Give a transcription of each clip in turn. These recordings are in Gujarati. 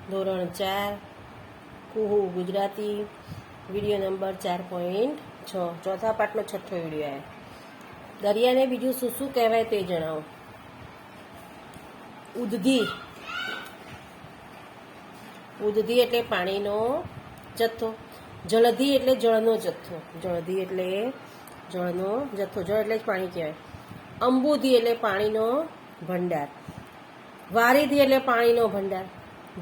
ધોરણ 4 કુહુ ગુજરાતી વિડીયો નંબર 4.6 ચોથા પાઠનો છઠ્ઠો વિડીયો આવ્યો। દરિયાને બીજું શું શું કહેવાય તે જણાવો। ઉદ્ધી, ઉદ્ધી એટલે પાણીનો જથ્થો। જળધી એટલે જળનો જથ્થો, જળધી એટલે જળનો જથ્થો, જળ એટલે જ પાણી કહેવાય। અંબુધી એટલે પાણીનો ભંડાર। વારિધી એટલે પાણીનો ભંડાર।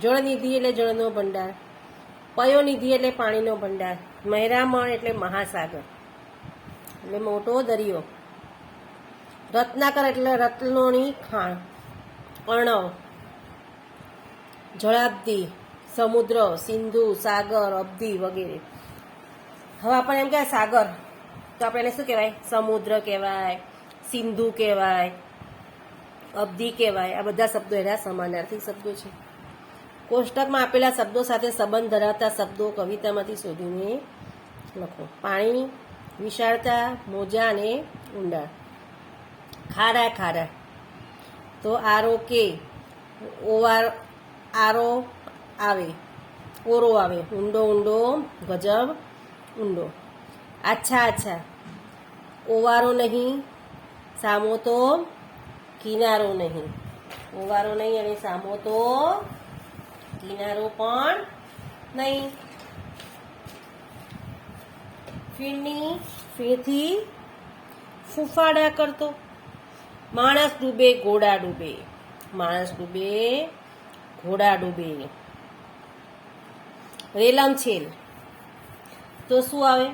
જળનિધિ એટલે જળનો ભંડાર। પયોનિધિ એટલે પાણીનો ભંડાર। મહેરામણ એટલે મહાસાગર એટલે મોટો દરિયો। રત્નાકર એટલે રત્નોની ખાણ, અર્ણવ। જળાબ્ધિ, સમુદ્ર, સિંધુ, સાગર, અબ્ધિ વગેરે। હવે આપણે એમ કહેવાય સાગર, તો આપણે એને શું કહેવાય? સમુદ્ર કહેવાય, સિંધુ કહેવાય, અબ્ધિ કહેવાય। આ બધા શબ્દો એના સમાનાર્થી શબ્દો છે। કોષ્ટકમાં આપેલા શબ્દો સાથે સંબંધ ધરાવતા શબ્દો કવિતામાંથી શોધીને લખો। પાણી, વિશાળતા, મોજા અને ઊંડાણ। ખારા ખારા, તો આરો કે ઓવાર, આરો આવે, ઓરો આવે। ઊંડો ઊંડો, ગજબ ઊંડો। આછા આછા, ઓવારો નહીં, સામો તો કિનારો નહીં। ઓવારો નહીં અને સામો તો કિનારો પણ નહીં। ફીણની, ફીણથી ફૂફાડા કરતો। માણસ ડૂબે ઘોડા ડૂબે, માણસ ડૂબે ઘોડા ડૂબે। રેલમછેલ, તો શું આવે?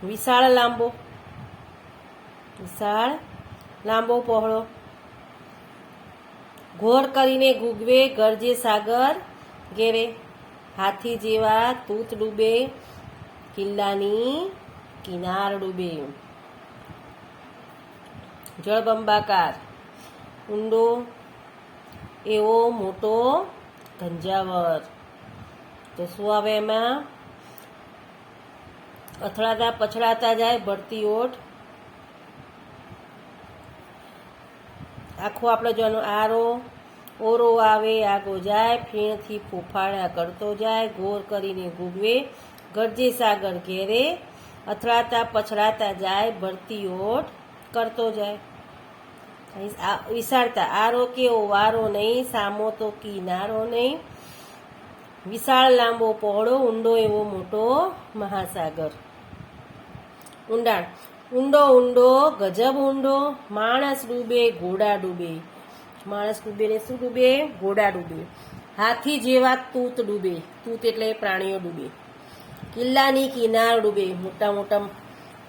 વિશાળ લાંબો, વિશાળ લાંબો પહોળો। ઘોર કરીને ગુગવે ગરજે સાગર ઘેરે, હાથી જેવા તૂત ડૂબે, કિલ્લાની કિનાર ડૂબે। જળબંબાકાર, ઊંડો એવો મોટો ઘંજાવર, તો શું આવે એમાં? અથડાતા પછડાતા જાય ભરતી ઓઠ। આખું આપણે જોવાનું। આરો, ઓરો આવે આગો જાય, ફીણથી ફૂફાડા કરતો જાય, ઘોર કરીને ગુગવે ગરજે સાગર ઘેરે, અથડાતા પછડાતા જાય ભરતી ઓઠ કરતો જાય। વિશાળતા, આરો કે ઓવારો નહીં, સામો તો કિનારો નહીં, વિશાળ લાંબો પહોળો, ઊંડો એવો મોટો મહાસાગર। ઊંડાણ, ઊંડો ઊંડો, ગજબ ઊંડો। માણસ ડૂબે ઘોડા ડૂબે, માણસ ડૂબે ને શું ડૂબે? ઘોડા ડૂબે। હાથી જેવા તૂત ડૂબે, તૂત એટલે પ્રાણીઓ ડૂબે। કિલ્લાની કિનાર ડૂબે, મોટા મોટા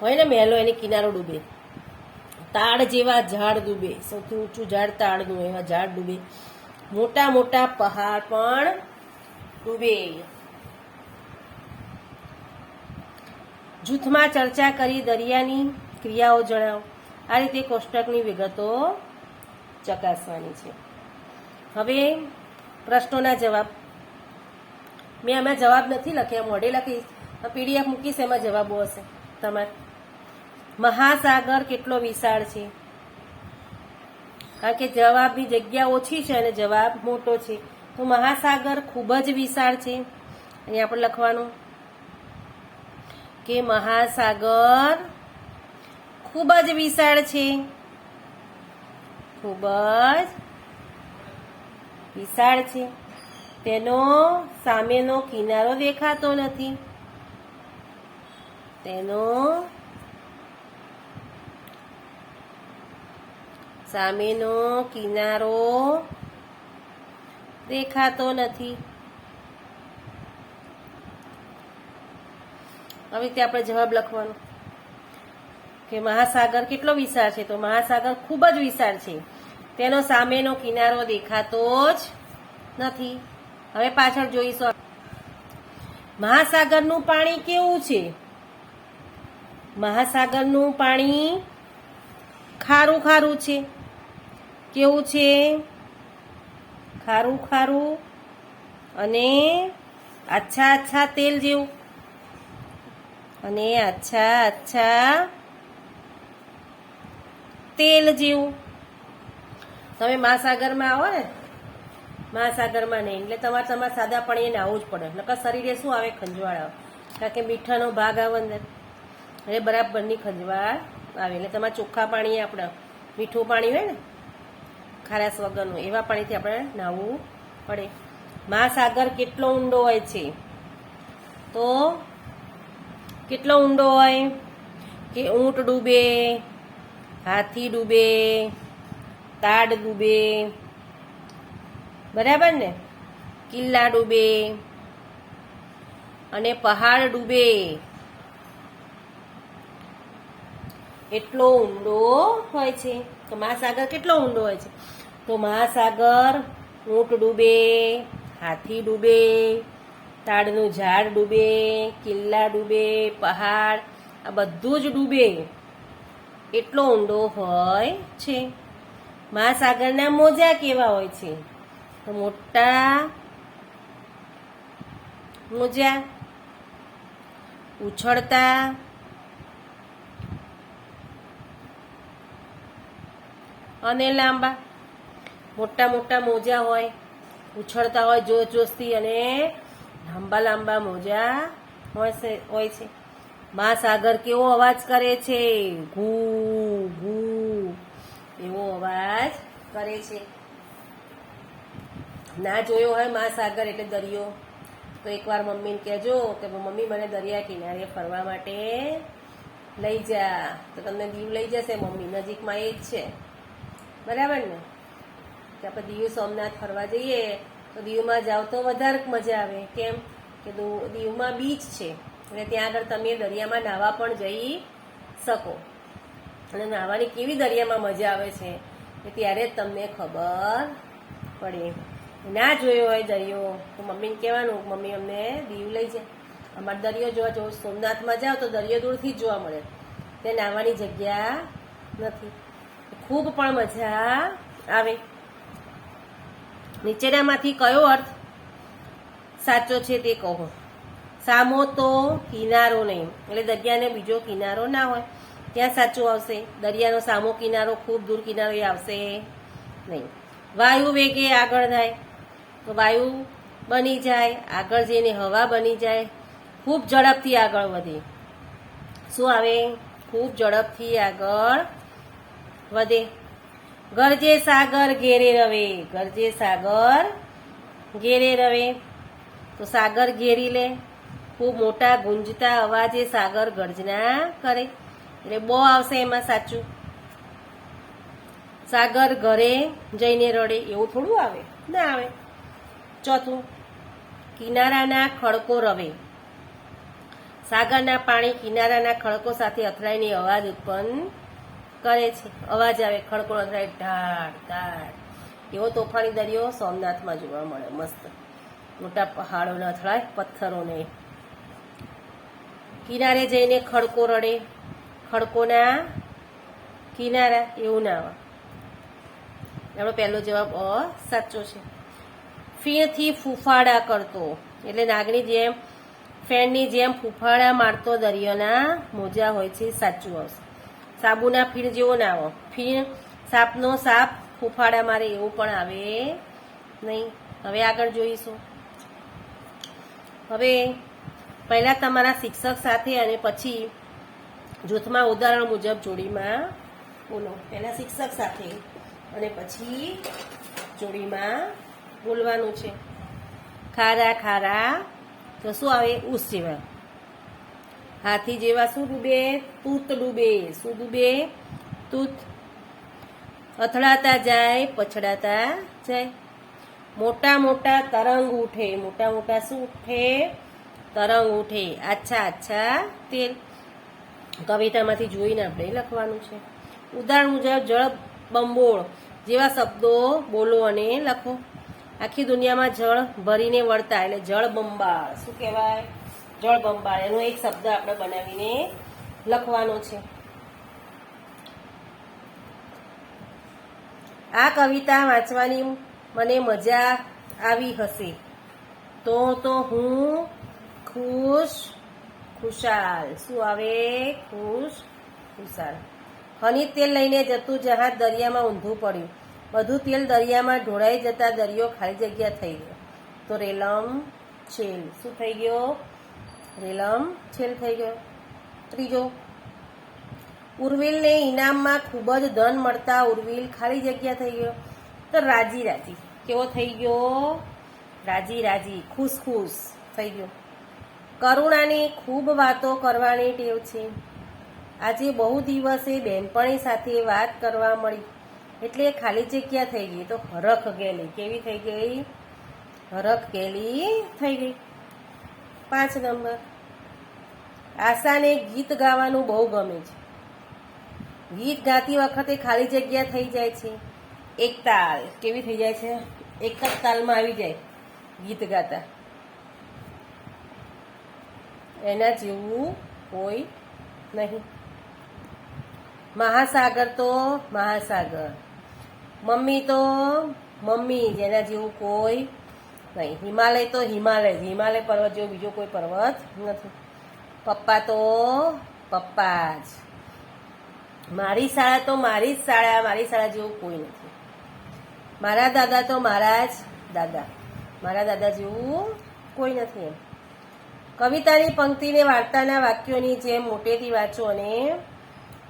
હોય ને મહેલો, એની કિનારો ડૂબે। તાડ જેવા ઝાડ ડૂબે, સૌથી ઊંચું ઝાડ તાડનું, એવા ઝાડ ડૂબે। મોટા મોટા પહાડ પણ ડૂબે। જૂથમાં ચર્ચા કરી દરિયાની ક્રિયાઓ જણાવો। આ રીતે કોષ્ટકની વિગતો ચકાસવાની છે। હવે પ્રશ્નોના જવાબ, મેં આમાં જવાબ નથી લખ્યા, મોઢે લખીશ, પીડીએફ મૂકીશ, એમાં જવાબો હશે તમારે। મહાસાગર કેટલો વિશાળ છે? કારણ કે જવાબની જગ્યા ઓછી છે અને જવાબ મોટો છે, તો મહાસાગર ખૂબ જ વિશાળ છે। અહીંયા આપણે લખવાનું કે મહાસાગર ખૂબ જ વિશાળ છે, ખૂબ જ વિશાળ છે। તેનો સામેનો કિનારો દેખાતો નથી, તેનો સામેનો કિનારો દેખાતો નથી। હવે તે આપણે જવાબ લખવાનો કે મહાસાગર કેટલો વિશાળ છે? તો મહાસાગર ખૂબ જ વિશાળ છે, તેનો સામેનો કિનારો દેખાતો જ નથી। હવે પાછળ જોઈશું, મહાસાગરનું પાણી કેવું છે? મહાસાગરનું પાણી ખારું ખારું છે। કેવું છે? ખારું ખારું અને આછા આછા તેલ જેવું, અને આછા આછા તેલ જેવું। તમે મહાસાગરમાં આવો ને મહાસાગરમાં નહીં. એટલે તમારે સાદા પાણીએ નાહવું જ પડે, નકર શરીરે શું આવે? ખંજવાળ આવે, કારણ કે મીઠાનો ભાગ આવે અંદર, એટલે બરાબરની ખંજવાળ આવે. એટલે તમારે ચોખ્ખા પાણી, આપણે મીઠું પાણી હોય ને ખારાશ વગરનું, એવા પાણીથી આપણે નાહવું પડે. મહાસાગર કેટલો ઊંડો હોય છે? તો કેટલો ઊંડો હોય કે ઊંટ ડૂબે, હાથી ડૂબે, તાડ ડૂબે, બરાબર ને, કિલ્લા ડૂબે અને પહાડ ડૂબે. એટલો ઊંડો હોય છે. તો મહાસાગર કેટલો ઊંડો હોય છે? તો મહાસાગર ઊંટ ડૂબે, હાથી ડૂબે, તાડનું ઝાડ ડૂબે, કિલ્લા ડૂબે, પહાડ, આ બધું જ ડૂબે. એટલો ઊંડો હોય છે. મહાસાગરના મોજા કેવા હોય છે? તો મોટા મોજા, ઉછળતા, અને લાંબા. મોટા મોટા મોજા હોય, ઉછળતા હોય જોશ જોશથી, અને લાંબા લાંબા મોજા હોય છે. મહાસાગર કેવો અવાજ કરે છે? ઘૂ ઘૂ એવો અવાજ કરે છે. ના જોયો હોય મહાસાગર એટલે દરિયો, તો એકવાર મમ્મીને કહેજો કે મમ્મી મને દરિયા કિનારે ફરવા માટે લઈ જા. તો તમને દીવ લઈ જશે મમ્મી, નજીકમાં એ જ છે, બરાબર ને. કે આપણે દીવ સોમનાથ ફરવા જઈએ તો દીવમાં જાઓ તો વધારે મજા આવે. કેમ કે દીવમાં બીચ છે, એટલે ત્યાં આગળ તમે દરિયામાં નાહવા પણ જઈ શકો. અને નાહવાની કેવી દરિયામાં મજા આવે છે એ ત્યારે જ તમને ખબર પડે. ના જોયો હોય દરિયો તો મમ્મીને કહેવાનું, મમ્મી અમને દીવ લઈ જાય. અમારે દરિયો જોવા જવું, સોમનાથમાં જાઓ તો દરિયો દૂરથી જ જોવા મળે, તે નાહવાની જગ્યા નથી. ખૂબ પણ મજા આવે. નીચેનામાંથી કયો અર્થ સાચો છે તે કહો. સામો તો કિનારો નહીં, એટલે દરિયાને બીજો કિનારો ના હોય ત્યાં સાચું આવશે. દરિયાનો સામો કિનારો, ખૂબ દૂર કિનારો એ આવશે નહીં. વાયુ વેગે આગળ થાય, તો વાયુ બની જાય, આગળ જઈને હવા બની જાય, ખૂબ ઝડપથી આગળ વધે. શું આવે? ખૂબ ઝડપથી આગળ વધે. ગરજે સાગર ઘેરે રવે, ગરજે સાગર ઘેરે રવે, તો સાગર ઘેરી લે. ખૂબ મોટા ગુંજતા અવાજે સાગર ગર્જના કરે, એટલે બો આવશે એમાં સાચું. સાગર ઘરે જઈને રડે, એવું થોડું આવે? ના આવે. ચોથું, કિનારાના ખડકો રવે. સાગરના પાણી કિનારાના ખડકો સાથે અથડાઈને અવાજ ઉત્પન્ન કરે છે. અવાજ આવે, ખડકો અથડાય, ઢાળ ઢાળ. એવો તોફાની દરિયો સોમનાથમાં જોવા મળે. મસ્ત મોટા પહાડો ન અથડાય, પથ્થરો નહીં. કિનારે જઈને ખડકો રડે, ખડકોના કિનારા, એવું ના આવે. આપણો પહેલો જવાબ સાચો છે. ફીણથી ફૂફાડા કરતો, એટલે નાગની જેમ, ફેણની જેમ ફૂફાડા મારતો દરિયાના મોજા હોય છે, સાચું આવશે. સાબુના ફીણ જેવો ના આવે. ફીણ, સાપનો સાપ ફૂફાડા મારે એવું પણ આવે નહીં. હવે આગળ જોઈશું. હવે પહેલા તમારા શિક્ષક સાથે અને પછી જૂથમાં ઉદાહરણ મુજબ જોડીમાં બોલો. પહેલા શિક્ષક સાથે અને પછી જોડીમાં બોલવાનું છે. ખારા ખારા, તો શું આવે? ઉસ જેવા. હાથી જેવા શું ડૂબે? તૂત ડૂબે. શું ડૂબે? તૂત. અથડાતા જાય, પછડાતા જાય. મોટા મોટા તરંગ ઉઠે, મોટા મોટા શું ઉઠે? તરંગ ઉઠે. આછા આછા તેલ. કવિતામાંથી જોઈને આપણે લખવાનું છે. ઉદાહરણ મુજબ જળ બંબોળ જેવા શબ્દો બોલો અને લખો. આખી દુનિયામાં જળ ભરીને વળતા, એટલે જળ બંબાળ. શું કહેવાય? જળ બંબાળ. એનો એક શબ્દ આપણે બનાવીને લખવાનો છે. આ કવિતા વાંચવાની મને મજા આવી હશે, તો હું ખુશાલ. શું આવે? ખુશાલ. ખનીજ તેલ લઈને જતું જહાજ દરિયામાં ઊંધું પડ્યું, બધું તેલ દરિયામાં ઢોળાઈ જતા દરિયો ખાલી જગ્યા થઈ ગયો. તો રેલમ છેલ શું થઈ ગયો? રેલમ છેલ થઈ ગયો. ત્રીજો, ઉર્વિલને ઇનામમાં ખૂબ જ ધન મળતા ઉર્વિલ ખાલી જગ્યા થઈ ગયો. તો રાજી રાજી કેવો થઈ ગયો? રાજી રાજી, ખુશ ખુશ થઈ ગયો. કરુણાની ખૂબ વાતો કરવાની ટેવ છે. આજે બહુ દિવસે બહેનપણી સાથે વાત કરવા મળી એટલે ખાલી જગ્યા થઈ ગઈ. તો હરખ ગયેલી કેવી થઈ ગઈ? હરખ ગયેલી થઈ ગઈ. 5 નંબર, આશાને ગીત ગાવાનું બહુ ગમે છે. ગીત ગાતી વખતે ખાલી જગ્યા થઈ જાય છે. એક તાલ કેવી થઈ જાય છે? એક જ તાલમાં આવી જાય ગીત ગાતા. એના જેવું કોઈ નહીં. મહાસાગર તો મહાસાગર, મમ્મી તો મમ્મી, જેના જેવું કોઈ નહીં. હિમાલય તો હિમાલય, હિમાલય પર્વત જેવો બીજો કોઈ પર્વત નથી. પપ્પા તો પપ્પા જ. મારી શાળા તો મારી જ શાળા, મારી શાળા જેવું કોઈ નથી. મારા દાદા તો મારા જ દાદા, મારા દાદા જેવું કોઈ નથી. એમ કવિતાની પંક્તિને વાર્તાના વાક્યોની જેમ મોટેથી વાંચો અને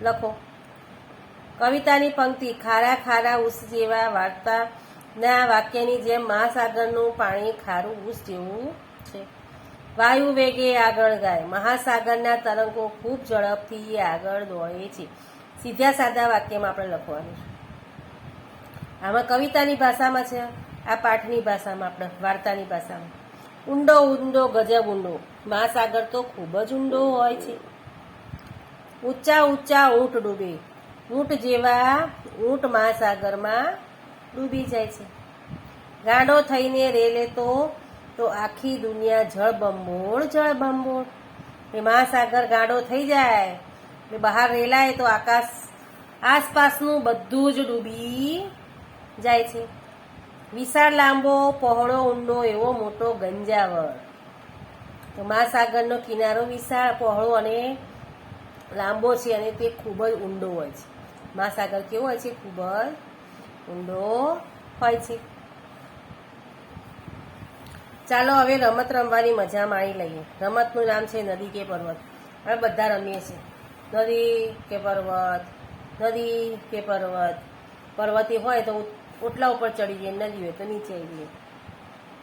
લખો. કવિતાની પંક્તિ, ખારા ખારા ઉસ જેવા, વાર્તાના વાક્યની જેમ મહાસાગરનું પાણી ખારું ઉસ જેવું છે. વાયુ વેગે આગળ ગાય, મહાસાગરના તરંગો ખૂબ ઝડપથી આગળ દોડે છે. સીધા સાદા વાક્યમાં આપણે લખવાનું છે. આમાં કવિતાની ભાષામાં છે, આ પાઠની ભાષામાં, આપણે વાર્તાની ભાષામાં. ઊંડો ઊંડો ગજબ ઊંડો, મહાસાગર તો ખૂબ જ ઊંડો હોય છે. ઊંચા ઊંચા ઊંટ ડૂબે, ઊંટ જેવા ઊંટ મહાસાગરમાં ડૂબી જાય છે. ગાંડો થઈને રેલે તો આખી દુનિયા જળબંબોળ જળબંબોળ. એ મહાસાગર ગાંડો થઈ જાય એટલે બહાર રેલાય તો આકાશ આસપાસનું બધું જ ડૂબી જાય છે. વિશાળ લાંબો પહોળો ઊંડો એવો મોટો ગંજાવળ. તો મહાસાગરનો કિનારો વિશાળ પહોળો અને લાંબો છે અને તે ખૂબ જ ઊંડો હોય છે. મહાસાગર કેવો હોય છે? ખૂબ જ ઊંડો હોય છે. ચાલો હવે રમત રમવાની મજા માણી લઈએ. રમતનું નામ છે નદી કે પર્વત. હવે બધા રમીએ છીએ. નદી કે પર્વત, નદી કે પર્વત. પર્વતી હોય તો ઓટલા ઉપર ચડી જઈએ, નદી હોય તો નીચે આવી જઈએ.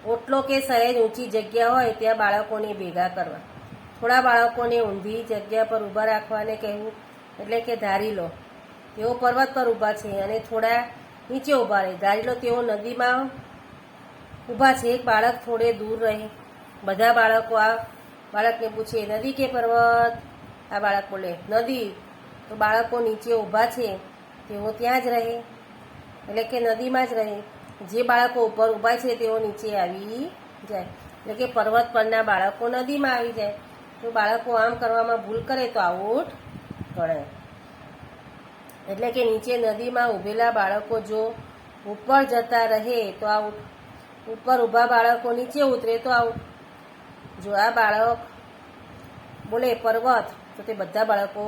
ઓટલો કે સહેજ ઊંચી જગ્યા હોય ત્યાં બાળકોને ભેગા કરવા. થોડા બાળકોને ઊંધી જગ્યા પર ઊભા રાખવાને કહેવું, એટલે કે ધારી લો તેઓ પર્વત પર ઊભા છે અને થોડા નીચે ઊભા રહે. ધારી લો તેઓ નદીમાં ઊભા છે. એક બાળક થોડે દૂર રહે. બધા બાળકો આ બાળકને પૂછે, નદી કે પર્વત? આ બાળક બોલે નદી. તો બાળકો નીચે ઊભા છે તેઓ ત્યાં જ રહે, એટલે કે નદીમાં જ રહે. જે બાળકો ઉપર ઊભા છે તેઓ નીચે આવી જાય, એટલે કે પર્વત પરના બાળકો નદીમાં આવી જાય. તો બાળકો આમ કરવામાં ભૂલ કરે તો આઉટ ગણાય. એટલે કે નીચે નદીમાં ઊભેલા બાળકો જો ઉપર જતા રહે તો આઉટ. ઉપર ઊભા બાળકો નીચે ઉતરે તો આઉટ. જો આ બાળક બોલે પર્વત તો તે બધા બાળકો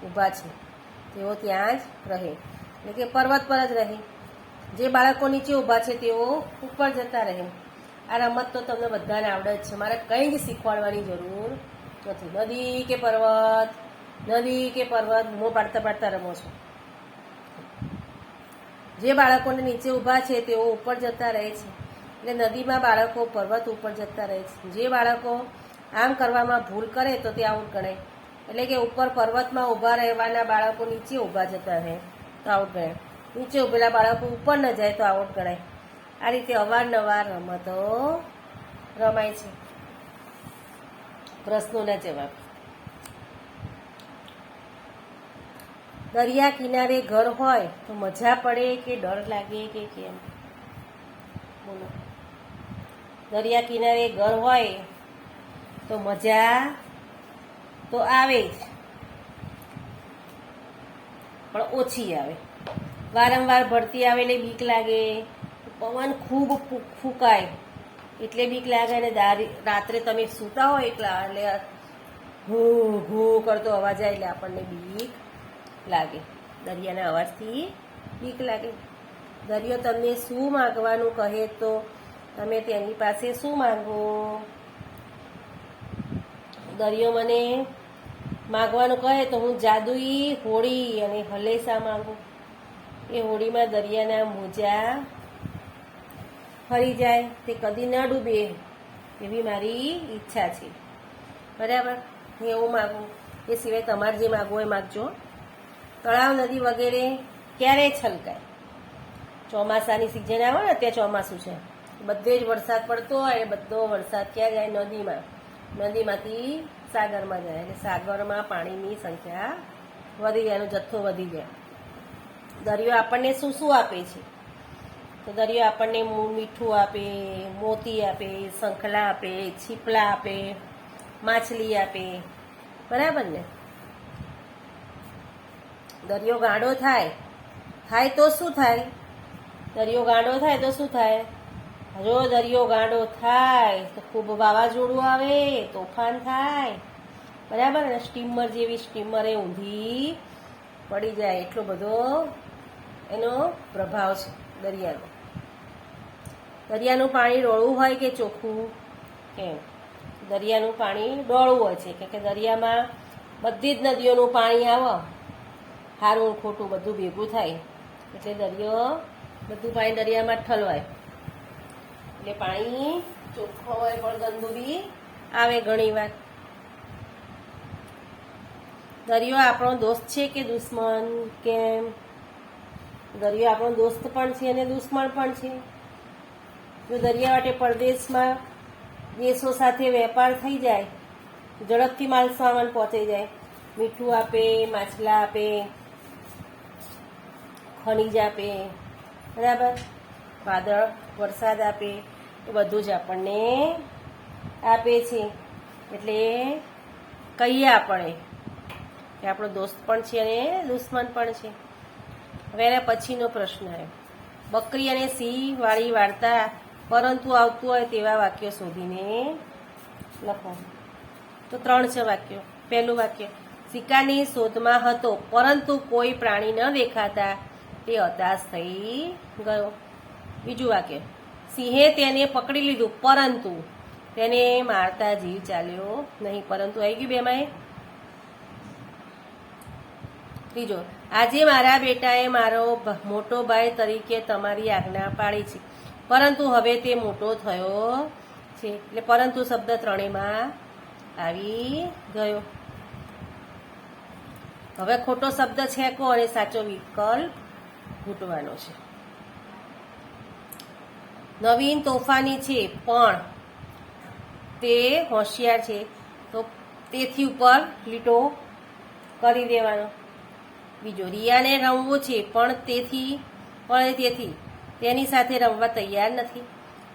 ઊભા છે તેઓ ત્યાં જ રહે, એટલે કે પર્વત પર જ રહે. જે બાળકો નીચે ઊભા છે તેઓ ઉપર જતા રહે. આ રમત તો તમને બધાને આવડે જ છે, મારે કંઈ જ શીખવાડવાની જરૂર નથી. નદી કે પર્વત, નદી કે પર્વત બૂમો પાડતા પાડતા રમો છો. જે બાળકોને નીચે ઊભા છે તેઓ ઉપર જતા રહે છે, એટલે નદીમાં બાળકો પર્વત ઉપર જતા રહે છે. જે બાળકો આમ કરવામાં ભૂલ કરે તો તે આઉટ ગણાય, એટલે કે ઉપર પર્વતમાં ઊભા રહેવાના બાળકો નીચે ઊભા જતા રહે તો આઉટ ગણાય. નીચે ઊભેલા બાળકો ઉપર ન જાય તો આઉટ ગણાય. આ રીતે અવારનવાર રમતો રમાય છે. પ્રશ્નોના જવાબ. દરિયા કિનારે ઘર હોય તો મજા પડે કે ડર લાગે કે કેમ? બોલો. દરિયા કિનારે ઘર હોય તો મજા તો આવે જ, પણ ઓછી આવે. વારંવાર ભરતી આવે એટલે બીક લાગે. પવન ખૂબ ફૂંકાય એટલે બીક લાગે. અને રાત્રે તમે સૂતા હોય એટલે ઘૂ ઘૂ કરતો અવાજ આવે એટલે આપણને બીક લાગે. દરિયાના અવાજથી બીક લાગે. દરિયો તમને શું માંગવાનું કહે તો તમે તેની પાસે શું માંગો? દરિયો મને માંગવાનું કહે તો હું જાદુઈ હોડી અને હલેસા માંગુ. એ હોડીમાં દરિયાના મોજા ફરી જાય, તે કદી ન ડૂબે એવી મારી ઈચ્છા છે. બરાબર, હું એવું માગું. એ સિવાય તમારે જે માગવું એ માગજો. તળાવ, નદી વગેરે ક્યારે છલકાય? ચોમાસાની સિઝન આવે ને, ત્યાં ચોમાસું છે, બધે જ વરસાદ પડતો હોય, બધો વરસાદ ક્યાં જાય? નદીમાં. નદીમાંથી સાગરમાં જાય, એટલે સાગરમાં પાણીની સંખ્યા વધી જાય, એનો જથ્થો વધી જાય. દરિયો આપણને શું શું આપે છે? તો દરિયો આપણને મીઠું આપે, મોતી આપે, શંખલા આપે, છીપલા આપે, માછલી આપે. બરાબર ને? દરિયો ગાંડો થાય તો શું થાય? દરિયો ગાંડો થાય તો શું થાય? જો દરિયો ગાંડો થાય તો ખૂબ વાવાઝોડું આવે, તોફાન થાય. બરાબર ને? સ્ટીમર જેવી સ્ટીમરે ઊંધી પડી જાય, એટલો બધો એનો પ્રભાવ છે દરિયાનો. દરિયાનું પાણી ડોળું હોય કે ચોખ્ખું? કેમ? દરિયાનું પાણી ડોળું હોય છે, કે દરિયામાં બધી જ નદીઓનું પાણી આવે, સારું ખોટું બધું ભેગું થાય, એટલે દરિયો બધું પાણી દરિયામાં જ ઠલવાય. એટલે પાણી ચોખ્ખો હોય પણ ગંદુ બી આવે ઘણી વાર. દરિયો આપણો દોસ્ત છે કે દુશ્મન? કેમ? દરિયો આપણો દોસ્ત પણ છે અને દુશ્મન પણ છે. જો દરિયા વાટે પરદેશમાં દેશો સાથે વેપાર થઈ જાય, ઝડપથી માલ સામાન પહોંચી જાય. મીઠું આપે, માછલા આપે, ખનીજ આપે, બરાબર, વાદળ વરસાદ આપે, એ બધું જ આપણને આપે છે. એટલે કહીએ આપણે કે આપણો દોસ્ત પણ છે અને દુશ્મન પણ છે. હવે એના પછીનો પ્રશ્ન આવ્યો, બકરી અને સિંહ વાળી વાર્તા પરંતુ આવતું હોય તેવા વાક્યો શોધીને લખો. તો 3 છે વાક્યો. પહેલું વાક્ય, સિક્કાની શોધમાં હતો પરંતુ કોઈ પ્રાણી ન દેખાતા તે હતાશ થઈ ગયો. બીજું વાક્ય, સિંહે તેને પકડી લીધું પરંતુ તેને મારતા જીવ ચાલ્યો નહીં. પરંતુ આવી ગયું બેમાં. ત્રીજો, આજે મારા બેટાએ મારો મોટો ભાઈ તરીકે તમારી આજ્ઞા પાળી છે પરંતુ હવે તે મોટો થયો છે. એટલે પરંતુ શબ્દ 3માં આવી ગયો. હવે ખોટો શબ્દ છેકો અને સાચો વિકલ્પ ઘૂંટવાનો છે. નવીન તોફાની છે પણ તે હોશિયાર છે, તો તેથી ઉપર લીટો કરી દેવાનો. બીજો, રિયાને રમવું છે પણ તેથી તેની સાથે રમવા તૈયાર નથી.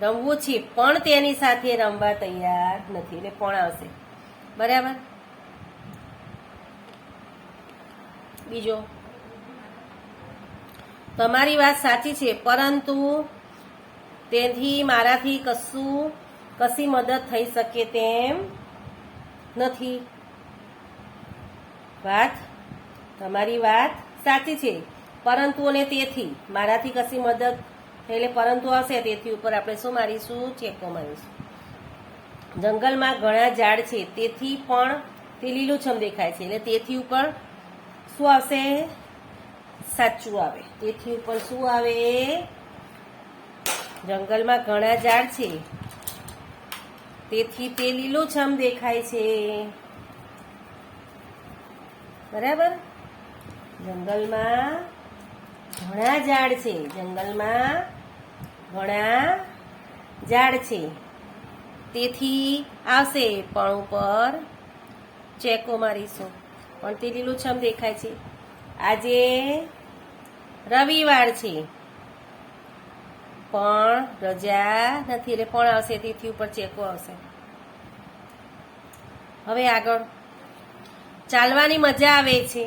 રમવું છે પણ તેની સાથે રમવા તૈયાર નથી, એટલે પણ આવશે. બરાબર. બીજો, તમારી વાત સાચી છે પરંતુ તેથી મારાથી કશી મદદ થઈ શકે તેમ નથી. તમારી વાત સાચી છે પરંતુ અને તેથી મારાથી કશી મદદ, એટલે પરંતુ આવશે, તેથી ઉપર આપણે શું મારીશું? ચેકો મારીશું. જંગલમાં ઘણા ઝાડ છે તેથી પણ તે લીલુંછમ દેખાય છે, એટલે તેથી ઉપર શું આવશે? સાચું આવે. તેથી ઉપર શું આવે? જંગલમાં ઘણા ઝાડ છે તેથી તે લીલુંછમ દેખાય છે. બરાબર. જંગલમાં ઘણા ઝાડ છે, જંગલમાં ઘણા ઝાડ છે, તેથી આવશે પણ ઉપર ચેકો મારીશું. પણ તે લીલુંછમ દેખાય છે. આજે રવિવાર છે પણ રજા નથી, એટલે પણ આવશે, તેથી ઉપર ચેકો આવશે. હવે આગળ, ચાલવાની મજા આવે છે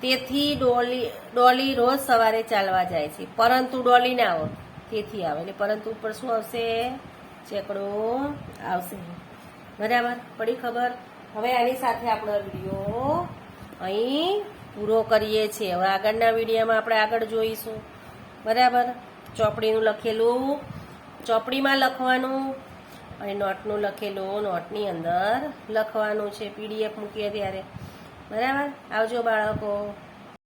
તેથી ડોલી રોજ સવારે ચાલવા જાય છે પરંતુ ડોલી ના આવે, તેથી આવે, એટલે પરંતુ ઉપર શું આવશે? ચેકડો આવશે. બરાબર, પડી ખબર? હવે આની સાથે આપણો વિડીયો અહીં પૂરો કરીએ છીએ. હવે આગળના વિડીયોમાં આપણે આગળ જોઈશું. બરાબર. ચોપડીનું લખેલું ચોપડીમાં લખવાનું અને નોટનું લખેલું નોટની અંદર લખવાનું છે. PDF મૂકીએ ત્યારે. બરાબર. આવજો બાળકો.